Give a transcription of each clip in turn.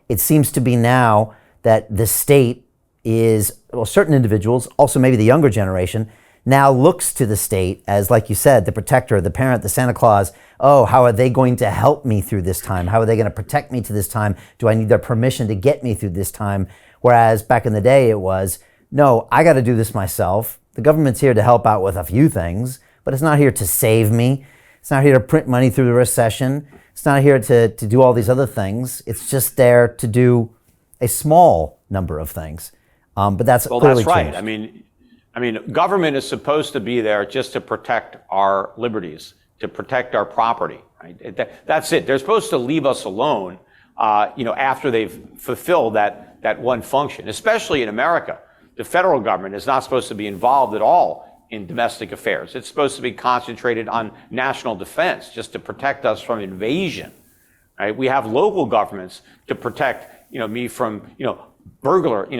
it seems to be now that the state is, well, certain individuals, also maybe the younger generation, now looks to the state as, like you said, the protector, the parent, the Santa Claus. Oh, how are they going to help me through this time? How are they going to protect me to this time? Do I need their permission to get me through this time? Whereas back in the day it was, no, I got to do this myself. The government's here to help out with a few things, but it's not here to save me. It's not here to print money through the recession. It's not here to do all these other things. It's just there to do a small number of things. But that's clearly right. changed. I mean, government is supposed to be there just to protect our liberties, to protect our property. Right? That's it. They're supposed to leave us alone, after they've fulfilled that one function. Especially in America, the federal government is not supposed to be involved at all in domestic affairs. It's supposed to be concentrated on national defense, just to protect us from invasion. Right? We have local governments to protect, me from,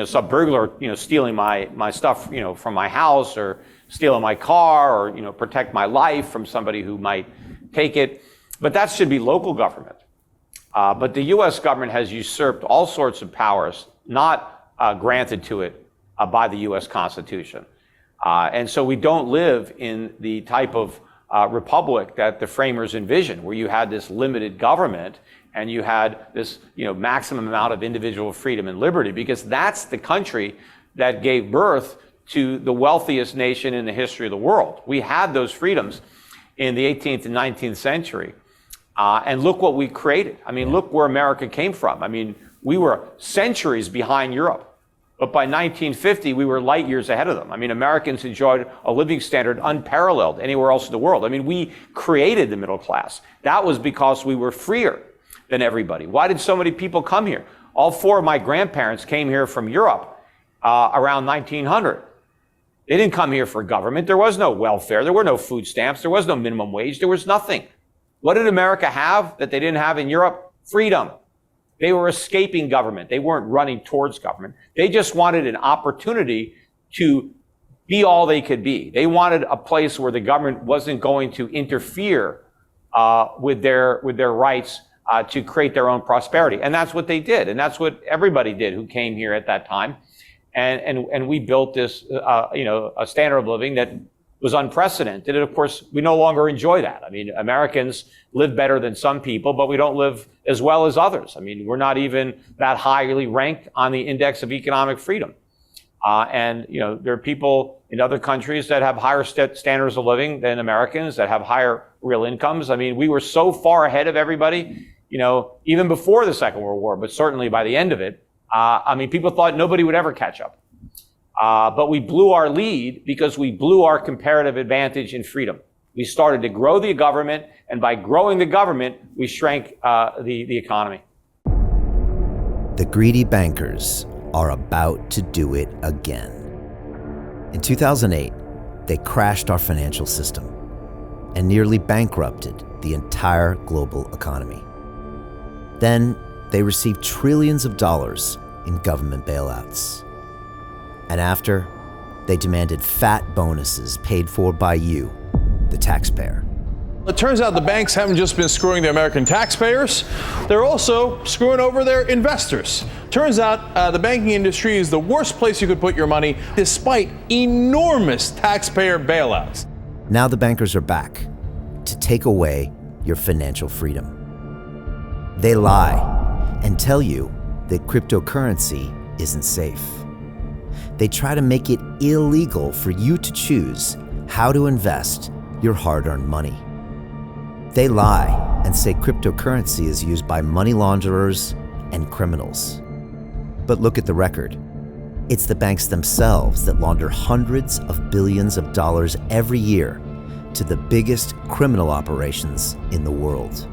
sub burglar, stealing my stuff, from my house, or stealing my car, or, protect my life from somebody who might take it. But that should be local government. But the U.S. government has usurped all sorts of powers not granted to it by the U.S. Constitution. And so we don't live in the type of republic that the framers envisioned, where you had this limited government and you had this, maximum amount of individual freedom and liberty, because that's the country that gave birth to the wealthiest nation in the history of the world. We had those freedoms in the 18th and 19th century. And look what we created. I mean, look where America came from. I mean, we were centuries behind Europe. But by 1950, we were light years ahead of them. I mean, Americans enjoyed a living standard unparalleled anywhere else in the world. I mean, we created the middle class. That was because we were freer than everybody. Why did so many people come here? All four of my grandparents came here from Europe around 1900. They didn't come here for government. There was no welfare. There were no food stamps. There was no minimum wage. There was nothing. What did America have that they didn't have in Europe? Freedom. They were escaping government. They weren't running towards government. They just wanted an opportunity to be all they could be. They wanted a place where the government wasn't going to interfere with their rights to create their own prosperity. And that's what they did. And that's what everybody did who came here at that time. And we built this, a standard of living that was unprecedented. And of course, we no longer enjoy that. I mean, Americans live better than some people, but we don't live as well as others. I mean, we're not even that highly ranked on the index of economic freedom. And there are people in other countries that have higher standards of living than Americans, that have higher real incomes. I mean, we were so far ahead of everybody, even before the Second World War, but certainly by the end of it. People thought nobody would ever catch up. But we blew our lead because we blew our comparative advantage in freedom. We started to grow the government, and by growing the government, we shrank the economy. The greedy bankers are about to do it again. In 2008, they crashed our financial system and nearly bankrupted the entire global economy. Then they received trillions of dollars in government bailouts. And after, they demanded fat bonuses paid for by you, the taxpayer. It turns out the banks haven't just been screwing the American taxpayers, they're also screwing over their investors. Turns out the banking industry is the worst place you could put your money, despite enormous taxpayer bailouts. Now the bankers are back to take away your financial freedom. They lie and tell you that cryptocurrency isn't safe. They try to make it illegal for you to choose how to invest your hard-earned money. They lie and say cryptocurrency is used by money launderers and criminals. But look at the record. It's the banks themselves that launder hundreds of billions of dollars every year to the biggest criminal operations in the world.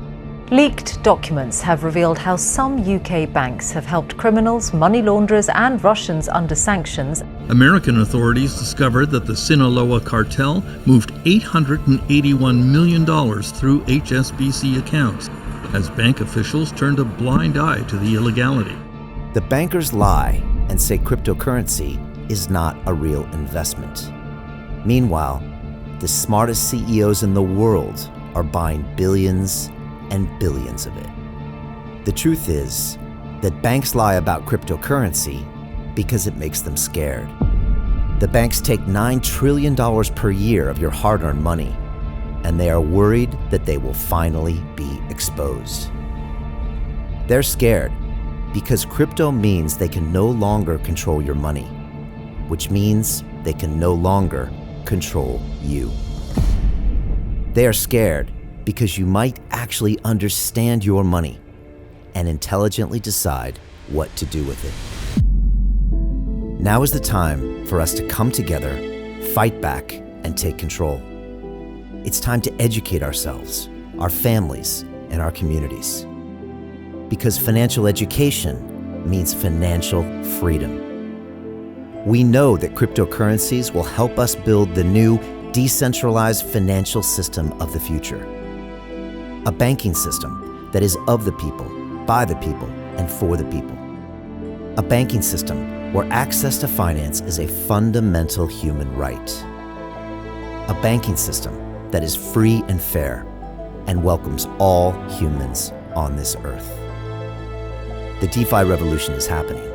Leaked documents have revealed how some UK banks have helped criminals, money launderers and Russians under sanctions. American authorities discovered that the Sinaloa cartel moved $881 million through HSBC accounts as bank officials turned a blind eye to the illegality. The bankers lie and say cryptocurrency is not a real investment. Meanwhile, the smartest CEOs in the world are buying billions and billions of it. The truth is, that banks lie about cryptocurrency because it makes them scared. The banks take $9 trillion per year of your hard-earned money, and they are worried that they will finally be exposed. They're scared because crypto means they can no longer control your money, which means they can no longer control you. They are scared because you might actually understand your money and intelligently decide what to do with it. Now is the time for us to come together, fight back, and take control. It's time to educate ourselves, our families, and our communities. Because financial education means financial freedom. We know that cryptocurrencies will help us build the new decentralized financial system of the future. A banking system that is of the people, by the people, and for the people. A banking system where access to finance is a fundamental human right. A banking system that is free and fair and welcomes all humans on this earth. The DeFi revolution is happening.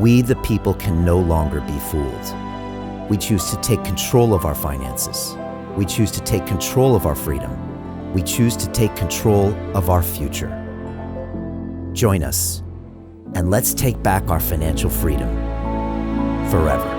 We, the people, can no longer be fooled. We choose to take control of our finances. We choose to take control of our freedom. We choose to take control of our future. Join us, and let's take back our financial freedom forever.